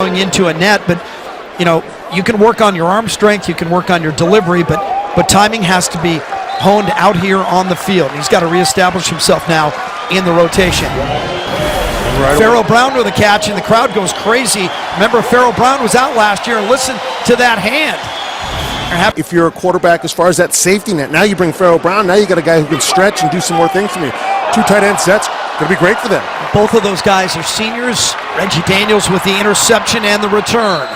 going into a net, but you know, you can work on your arm strength, you can work on your delivery, but timing has to be honed out here on the field. He's got to reestablish himself now in the rotation. Right. Farrell Brown with a catch, and the crowd goes crazy. Remember, Farrell Brown was out last year, and listen to that hand. If you're a quarterback, as far as that safety net, now you bring Farrell Brown, now you got a guy who can stretch and do some more things for me. 2 tight end sets, going to be great for them. Both of those guys are seniors. Reggie Daniels with the interception and the return.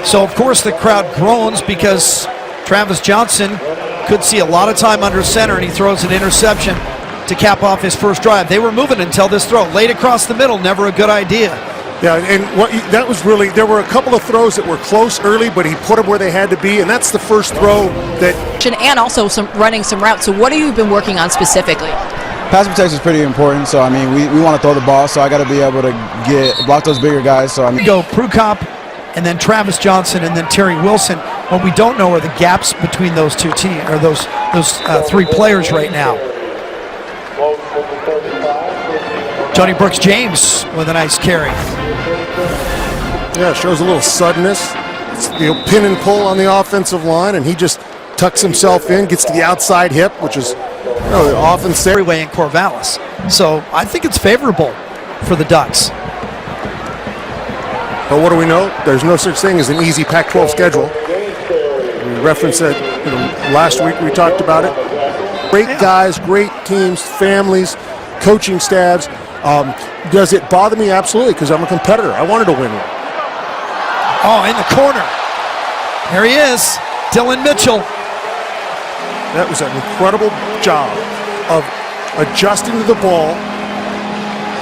So, of course, the crowd groans because Travis Johnson could see a lot of time under center, and he throws an interception to cap off his first drive. They were moving until this throw. Late across the middle, never a good idea. Yeah, and that was really, there were a couple of throws that were close early, but he put them where they had to be, and that's the first throw that... And also running some routes. So what have you been working on specifically? Pass protection is pretty important, so I mean, we want to throw the ball, so I got to be able to block those bigger guys. So I mean, go Prukop, and then Travis Johnson, and then Terry Wilson. What we don't know are the gaps between those two teams, or those 3 players right now. Johnny Brooks James with a nice carry. Yeah, shows a little suddenness. It's, pin and pull on the offensive line, and he just tucks himself in, gets to the outside hip, which is often freeway in Corvallis. So I think it's favorable for the Ducks. But what do we know? There's no such thing as an easy Pac-12 schedule. We referenced it last week. We talked about it. Great guys, great teams, families, coaching staffs. Does it bother me? Absolutely, because I'm a competitor. I wanted to win one. Oh, in the corner. There he is, Dylan Mitchell. That was an incredible job of adjusting to the ball,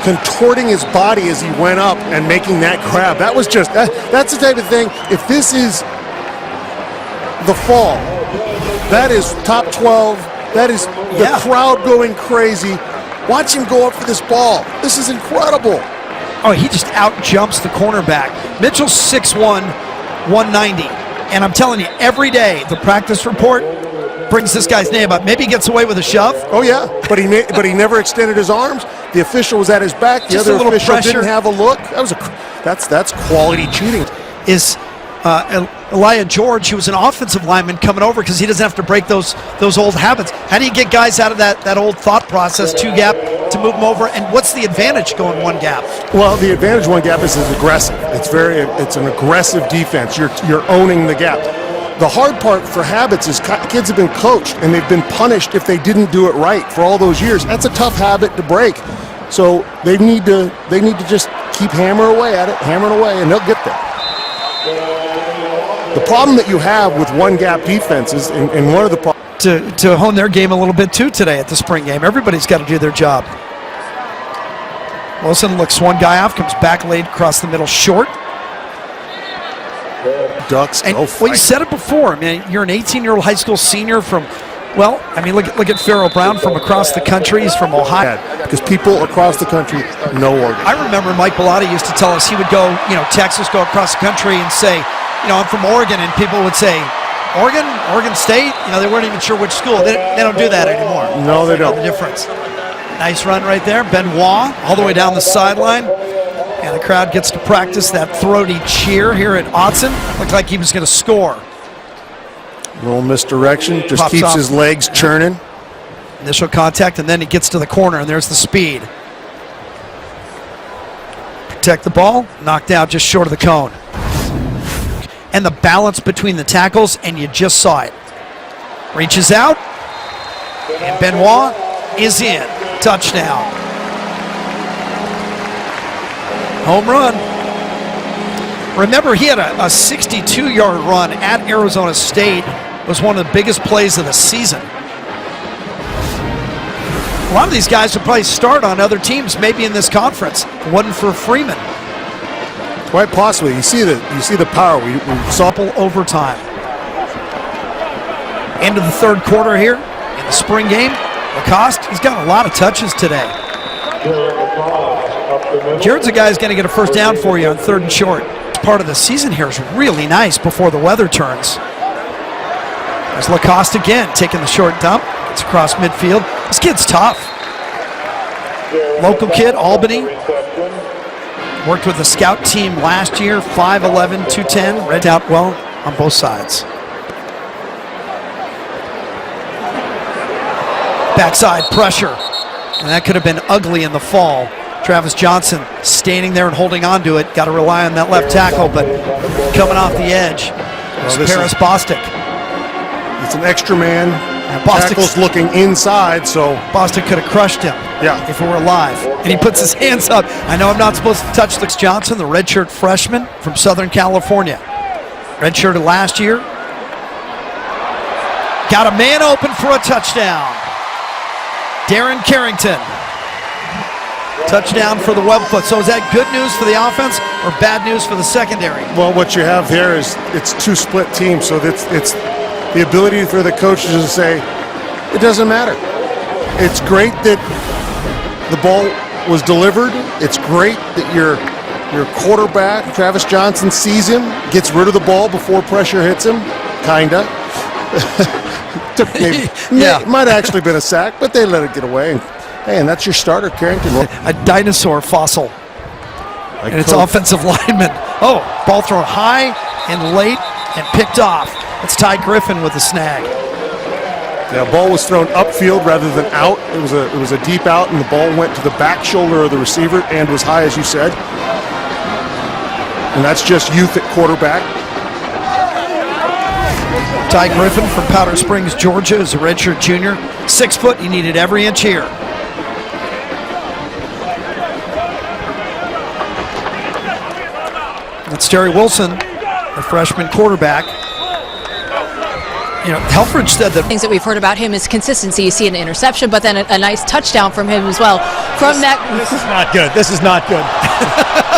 contorting his body as he went up and making that grab. That was just, that's the type of thing, if this is the fall, that is top 12, that is the crowd going crazy. Watch him go up for this ball. This is incredible. Oh, he just out-jumps the cornerback. Mitchell's 6'1", 190. And I'm telling you, every day, the practice report brings this guy's name up. Maybe he gets away with a shove. Oh, yeah, but he never extended his arms. The official was at his back. The other official didn't have a look. That's quality cheating. Is Elijah George, who was an offensive lineman, coming over because he doesn't have to break those old habits. How do you get guys out of that old thought process, 2-gap, to move them over? And what's the advantage going 1-gap? Well, the advantage 1-gap is aggressive. It's an aggressive defense. You're owning the gap. The hard part for habits is kids have been coached and they've been punished if they didn't do it right for all those years. That's a tough habit to break. So they need to just keep hammering away at it, and they'll get there. The problem that you have with 1-gap defenses, and one of the problems to hone their game a little bit too today at the spring game. Everybody's got to do their job. Wilson looks one guy off, comes back laid across the middle, short. Ducks and well, you said it before. I mean, you're an 18-year-old high school senior from, well, I mean, look at Farrell Brown from across the country. He's from Ohio. Because people across the country know Oregon. I remember Mike Bellotti used to tell us he would go, Texas, go across the country and say, I'm from Oregon, and people would say, Oregon State? They weren't even sure which school. They don't do that anymore. No, they don't. The difference. Nice run right there. Benoit all the way down the sideline. And the crowd gets to practice that throaty cheer here at Autzen. Looked like he was going to score. A little misdirection. Just keeps his legs churning. Initial contact, and then he gets to the corner, and there's the speed. Protect the ball. Knocked out just short of the cone. And the balance between the tackles, and you just saw it. Reaches out, and Benoit is in. Touchdown. Home run. Remember, he had a 62-yard run at Arizona State. It was one of the biggest plays of the season. A lot of these guys would probably start on other teams, maybe in this conference. If it wasn't for Freeman. Quite possibly. You see the power. We saw overtime. End of the third quarter here in the spring game. Lacoste, he's got a lot of touches today. Jared's a guy who's going to get a first down for you on 3rd and short. Part of the season here is really nice before the weather turns. There's Lacoste again, taking the short dump. It's across midfield. This kid's tough. Local kid, Albany. Worked with the scout team last year, 5'11", 210. Read out well on both sides. Backside pressure, and that could have been ugly in the fall. Travis Johnson standing there and holding on to it. Got to rely on that left tackle, but coming off the edge, this Paris is- Bostic. It's an extra man. Bostic's- Tackle's looking inside, so Bostic could have crushed him yeah. if it were live. And he puts his hands up. I know I'm not supposed to touch Lex Johnson, the redshirt freshman from Southern California. Redshirted last year. Got a man open for a touchdown. Darren Carrington. Touchdown for the Webfoot. So is that good news for the offense or bad news for the secondary? Well, what you have there is it's two split teams, so it's the ability for the coaches to say, it doesn't matter. It's great that the ball was delivered. It's great that your quarterback, Travis Johnson, sees him, gets rid of the ball before pressure hits him, kinda. Took maybe, Yeah. might have actually been a sack, but they let it get away. And, hey, and that's your starter, Carrington. A dinosaur fossil. Like And it's Coach- offensive lineman. Oh, ball thrown high and late and picked off. It's Ty Griffin with the snag. Yeah, ball was thrown upfield rather than out. It was a deep out, and the ball went to the back shoulder of the receiver and was high, as you said. And that's just youth at quarterback. Ty Griffin from Powder Springs, Georgia, is a redshirt junior. 6 foot, he needed every inch here. That's Terry Wilson, a freshman quarterback. You know, Helfrich said that Things that we've heard about him is consistency. You see an interception, but then a nice touchdown from him as well. From that, This is not good. This is not good.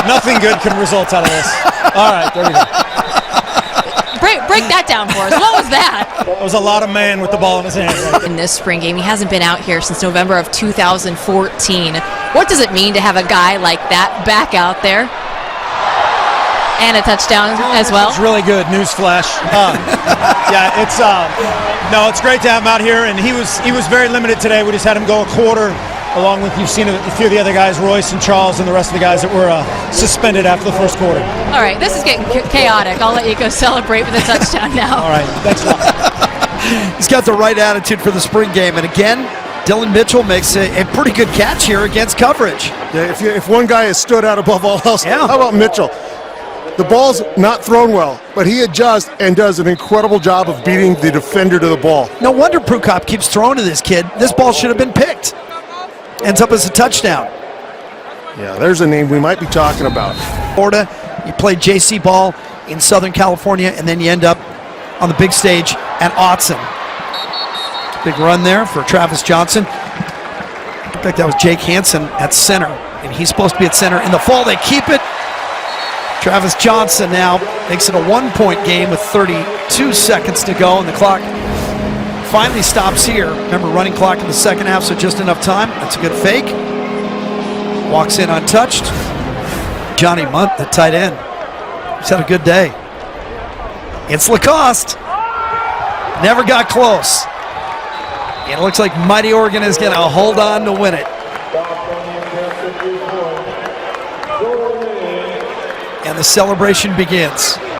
Nothing good can result out of this. All right, there we go. break that down for us. What was that? That was a lot of man with the ball in his hand. In this spring game, he hasn't been out here since November of 2014. What does it mean to have a guy like that back out there? And a touchdown as well. It's really good. Newsflash. Yeah, it's great to have him out here, and he was very limited today. We just had him go a quarter, along with you've seen a few of the other guys, Royce and Charles, and the rest of the guys that were suspended after the first quarter. All right, this is getting chaotic. I'll let you go celebrate with a touchdown now. All right, thanks a lot. he's got the right attitude for the spring game. And again, Dylan Mitchell makes a pretty good catch here against coverage. Yeah, if one guy has stood out above all else, Yeah. how about Mitchell? The ball's not thrown well, but he adjusts and does an incredible job of beating the defender to the ball. No wonder Prukop keeps throwing to this kid. This ball should have been picked. Ends up as a touchdown. Yeah, there's a name we might be talking about. Florida, you play JC ball in Southern California, and then you end up on the big stage at Autzen. Big run there for Travis Johnson. In fact, that was Jake Hansen at center, and he's supposed to be at center. In the fall, they keep it. Travis Johnson now makes it a 1-point game with 32 seconds to go, and the clock finally stops here. Remember, running clock in the second half, so just enough time. That's a good fake. Walks in untouched. Johnny Munt, the tight end. He's had a good day. It's Lacoste. Never got close. And it looks like Mighty Oregon is going to hold on to win it. And the celebration begins.